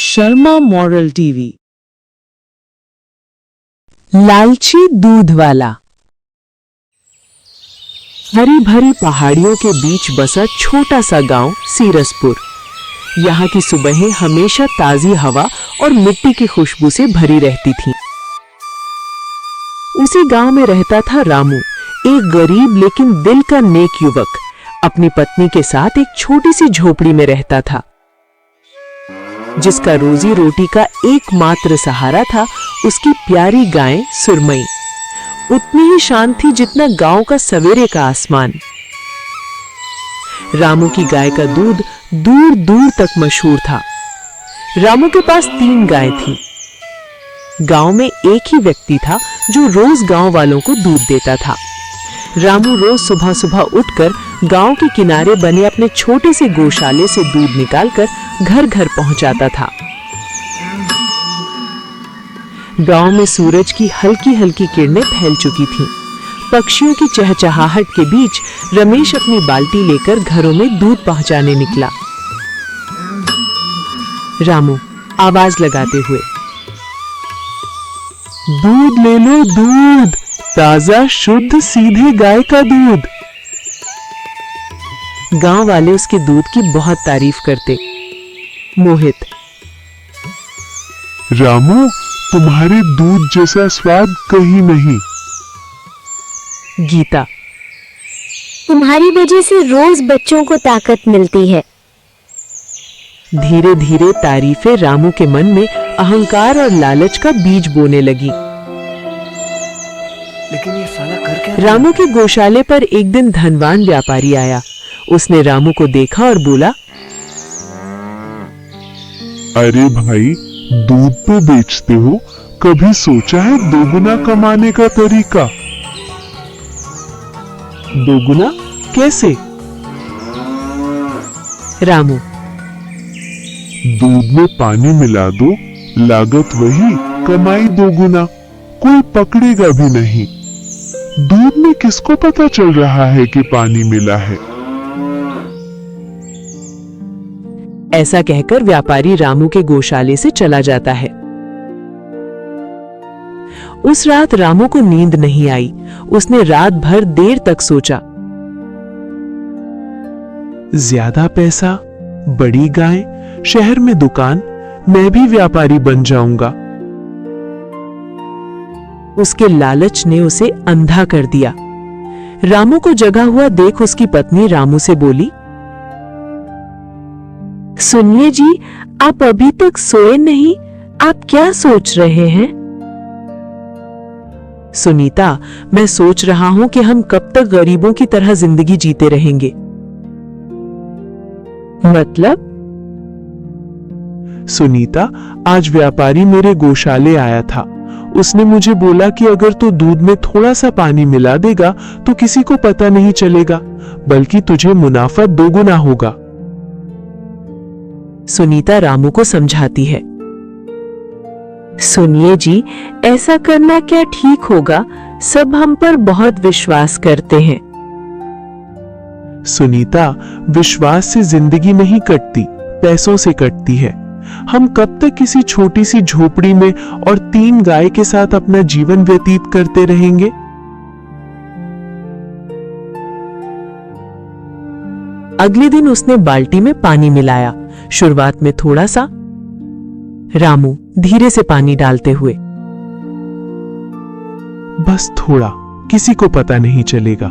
Sharma moral TV. लालची दूध वाला। हरी भरी पहाड़ियों के बीच बसा छोटा सा गांव सीरसपुर। यहाँ की सुबहें हमेशा ताजी हवा और मिट्टी की खुशबू से भरी रहती थीं। उसी गांव में रहता था रामू, एक गरीब लेकिन दिल का नेक युवक। अपनी पत्नी के साथ एक छोटी सी झोपड़ी में रहता था, जिसका रोजी रोटी का एकमात्र सहारा था उसकी प्यारी गाय सुरमई। उतनी ही शांत थी जितना गांव का सवेरे का आसमान। रामू की गाय का दूध दूर दूर तक मशहूर था। रामू के पास 3 गायें थीं। गांव में एक ही व्यक्ति था जो रोज गांव वालों को दूध देता था। रामू रोज सुबह सुबह उठकर गांव के किनारे बने अपने छोटे से गौशाले से दूध निकालकर घर घर पहुंचाता था। गांव में सूरज की हल्की हल्की किरणें फैल चुकी थीं। पक्षियों की चहचहाहट के बीच रमेश अपनी बाल्टी लेकर घरों में दूध पहुंचाने निकला। रामू आवाज लगाते हुए, दूध ले लो, दूध ताजा शुद्ध सीधे गाय का दूध। गांव वाले उसके दूध की बहुत तारीफ करते। मोहित, रामू तुम्हारे दूध जैसा स्वाद कहीं नहीं। गीता, तुम्हारी वजह से रोज बच्चों को ताकत मिलती है। धीरे धीरे तारीफें रामू के मन में अहंकार और लालच का बीज बोने लगी। लेकिन ये साला कर क्या? रामू के गौशाले पर एक दिन धनवान व्यापारी आया। उसने रामू को देखा और बोला, अरे भाई, दूध तो बेचते हो, कभी सोचा है दोगुना कमाने का तरीका? दोगुना कैसे? रामू, दूध में पानी मिला दो, लागत वही, कमाई दोगुना, कोई पकड़ेगा भी नहीं। दूध में किसको पता चल रहा है कि पानी मिला है? ऐसा कहकर व्यापारी रामू के गौशाले से चला जाता है। उस रात रामू को नींद नहीं आई। उसने रात भर देर तक सोचा। ज्यादा पैसा, बड़ी गाय, शहर में दुकान, मैं भी व्यापारी बन जाऊंगा। उसके लालच ने उसे अंधा कर दिया। रामू को जगा हुआ देख उसकी पत्नी रामू से बोली, सुनिए जी, आप अभी तक सोए नहीं, आप क्या सोच रहे हैं? सुनीता, मैं सोच रहा हूं कि हम कब तक गरीबों की तरह जिंदगी जीते रहेंगे। मतलब? सुनीता, आज व्यापारी मेरे गौशाले आया था। उसने मुझे बोला कि अगर तू दूध में थोड़ा सा पानी मिला देगा तो किसी को पता नहीं चलेगा, बल्कि तुझे मुनाफा दोगुना होगा। सुनीता रामू को समझाती है, सुनिए जी, ऐसा करना क्या ठीक होगा? सब हम पर बहुत विश्वास करते हैं। सुनीता, विश्वास से जिंदगी नहीं कटती, पैसों से कटती है। हम कब तक किसी छोटी सी झोपड़ी में और 3 गाय के साथ अपना जीवन व्यतीत करते रहेंगे? अगले दिन उसने बाल्टी में पानी मिलाया, शुरुआत में थोड़ा सा। रामू धीरे से पानी डालते हुए, बस थोड़ा, किसी को पता नहीं चलेगा।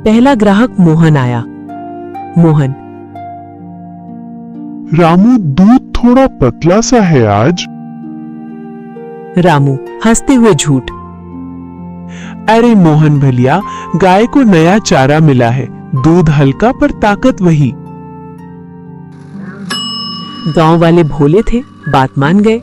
पहला ग्राहक मोहन आया। मोहन, रामू, दूध थोड़ा पतला सा है आज। रामू हंसते हुए झूठ, अरे मोहन भलिया, गाय को नया चारा मिला है, दूध हल्का पर ताकत वही। गांव वाले भोले थे, बात मान गए।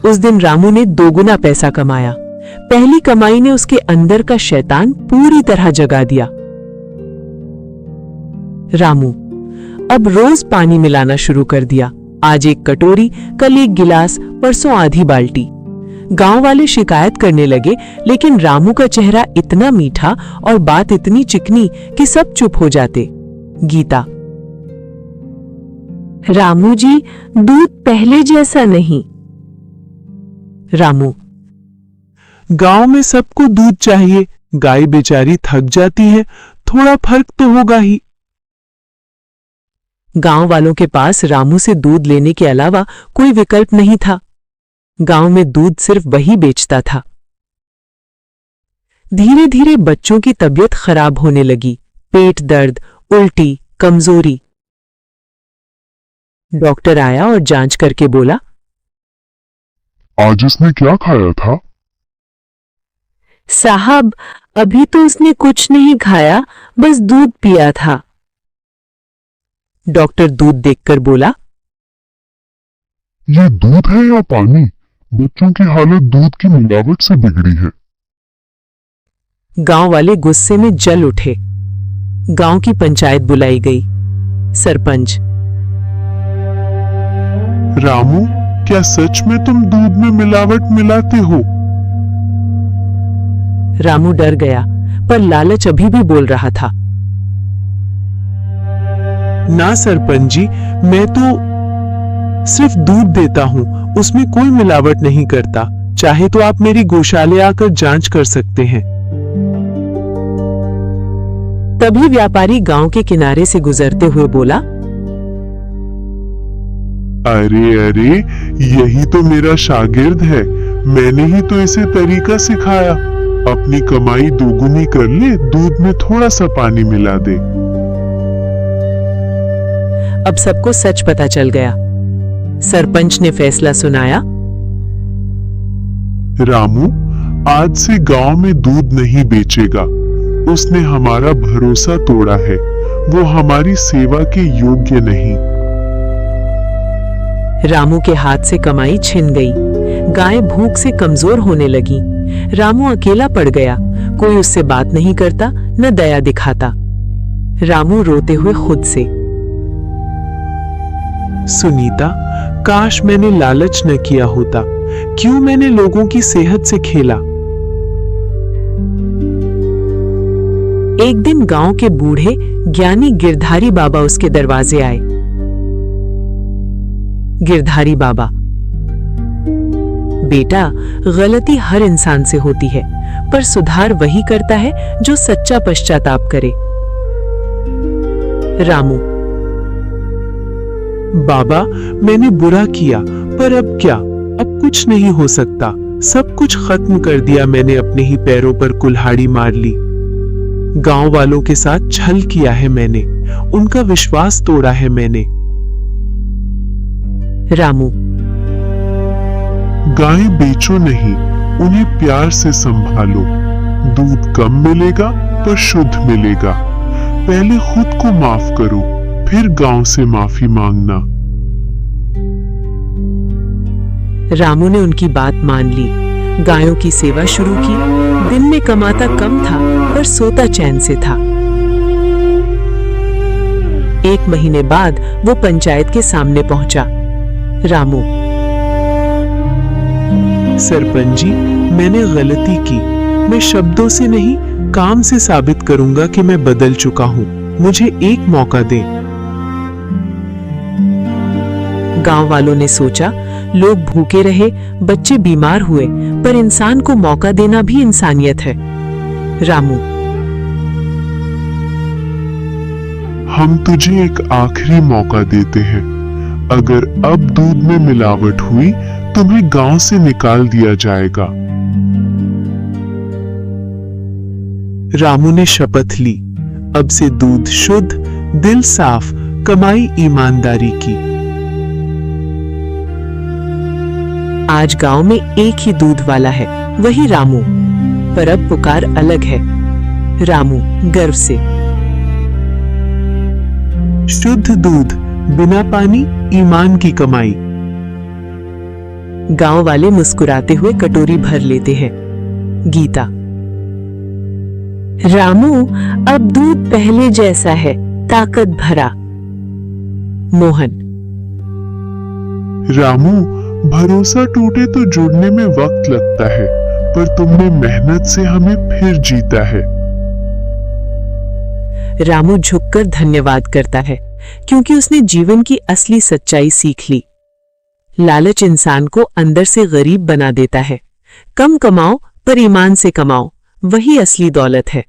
उस दिन रामू ने दोगुना पैसा कमाया। पहली कमाई ने उसके अंदर का शैतान पूरी तरह जगा दिया। रामू अब रोज पानी मिलाना शुरू कर दिया। आज एक कटोरी, कल एक गिलास, परसों आधी बाल्टी। गांव वाले शिकायत करने लगे, लेकिन रामू का चेहरा इतना मीठा और बात इतनी चिकनी कि सब चुप हो जाते। गीता, रामू जी, दूध पहले जैसा नहीं। रामू, गांव में सबको दूध चाहिए, गाय बेचारी थक जाती है, थोड़ा फर्क तो होगा ही। गांव वालों के पास रामू से दूध लेने के अलावा कोई विकल्प नहीं था। गांव में दूध सिर्फ वही बेचता था। धीरे धीरे बच्चों की तबीयत खराब होने लगी। पेट दर्द, उल्टी, कमजोरी। डॉक्टर आया और जांच करके बोला, आज इसने क्या खाया था? साहब, अभी तो उसने कुछ नहीं खाया, बस दूध पिया था। डॉक्टर दूध देखकर बोला, ये दूध है या पानी? बच्चों की हालत दूध की मिलावट से बिगड़ी है। गांव वाले गुस्से में जल उठे। गांव की पंचायत बुलाई गई। सरपंच, रामू, क्या सच में तुम दूध में मिलावट मिलाते हो? रामू डर गया, पर लालच अभी भी बोल रहा था। ना सरपंच जी, मैं तो सिर्फ दूध देता हूं, उसमें कोई मिलावट नहीं करता। चाहे तो आप मेरी गौशाले आकर जांच कर सकते हैं। तभी व्यापारी गांव के किनारे से गुजरते हुए बोला, अरे अरे, यही तो मेरा शागिर्द है। मैंने ही तो इसे तरीका सिखाया। अपनी कमाई दोगुनी कर ले, दूध में थोड़ा सा पानी मिला दे। अब सबको सच पता चल गया। सरपंच ने फैसला सुनाया, रामू आज से गांव में दूध नहीं बेचेगा। उसने हमारा भरोसा तोड़ा है। वो हमारी सेवा के योग्य नहीं। रामू के हाथ से कमाई छिन गई। गाय भूख से कमजोर होने लगी। रामू अकेला पड़ गया। कोई उससे बात नहीं करता, न दया दिखाता। रामू रोते हुए खुद से, सुनीता, काश मैंने लालच न किया होता। क्यों मैंने लोगों की सेहत से खेला। एक दिन गांव के बूढ़े ज्ञानी गिरधारी बाबा उसके दरवाजे आए। गिरधारी बाबा, बेटा, गलती हर इंसान से होती है, पर सुधार वही करता है जो सच्चा पश्चाताप करे। रामू, बाबा, मैंने बुरा किया, पर अब क्या? अब कुछ नहीं हो सकता। सब कुछ खत्म कर दिया मैंने, अपने ही पैरों पर कुल्हाड़ी मार ली। गांव वालों के साथ छल किया है मैंने, उनका विश्वास तोड़ा है मैंने। रामू, गाय बेचो नहीं, उन्हें प्यार से संभालो। दूध कम मिलेगा पर शुद्ध मिलेगा। पहले खुद को माफ करो, फिर गांव से माफी मांगना। रामू ने उनकी बात मान ली। गायों की सेवा शुरू की। दिन में कमाता कम था, पर सोता चैन से था। 1 महीने बाद वो पंचायत के सामने पहुंचा। रामू, सरपंच जी, मैंने गलती की। मैं शब्दों से नहीं, काम से साबित करूंगा कि मैं बदल चुका हूं। मुझे एक मौका दें। गांव वालों ने सोचा, लोग भूखे रहे, बच्चे बीमार हुए, पर इंसान को मौका देना भी इंसानियत है। रामू, हम तुझे एक आखिरी मौका देते हैं। अगर अब दूध में मिलावट हुई, तुम्हें गांव से निकाल दिया जाएगा। रामू ने शपथ ली। अब से दूध शुद्ध, दिल साफ, कमाई ईमानदारी की। आज गांव में एक ही दूध वाला है, वही रामू। पर अब पुकार अलग है। रामू गर्व से, शुद्ध दूध, बिना पानी, ईमान की कमाई। गांव वाले मुस्कुराते हुए कटोरी भर लेते हैं। गीता, रामू अब दूध पहले जैसा है, ताकत भरा। मोहन, रामू, भरोसा टूटे तो जुड़ने में वक्त लगता है, पर तुमने मेहनत से हमें फिर जीता है। रामू झुककर धन्यवाद करता है। क्योंकि उसने जीवन की असली सच्चाई सीख ली। लालच इंसान को अंदर से गरीब बना देता है। कम कमाओ पर ईमान से कमाओ, वही असली दौलत है।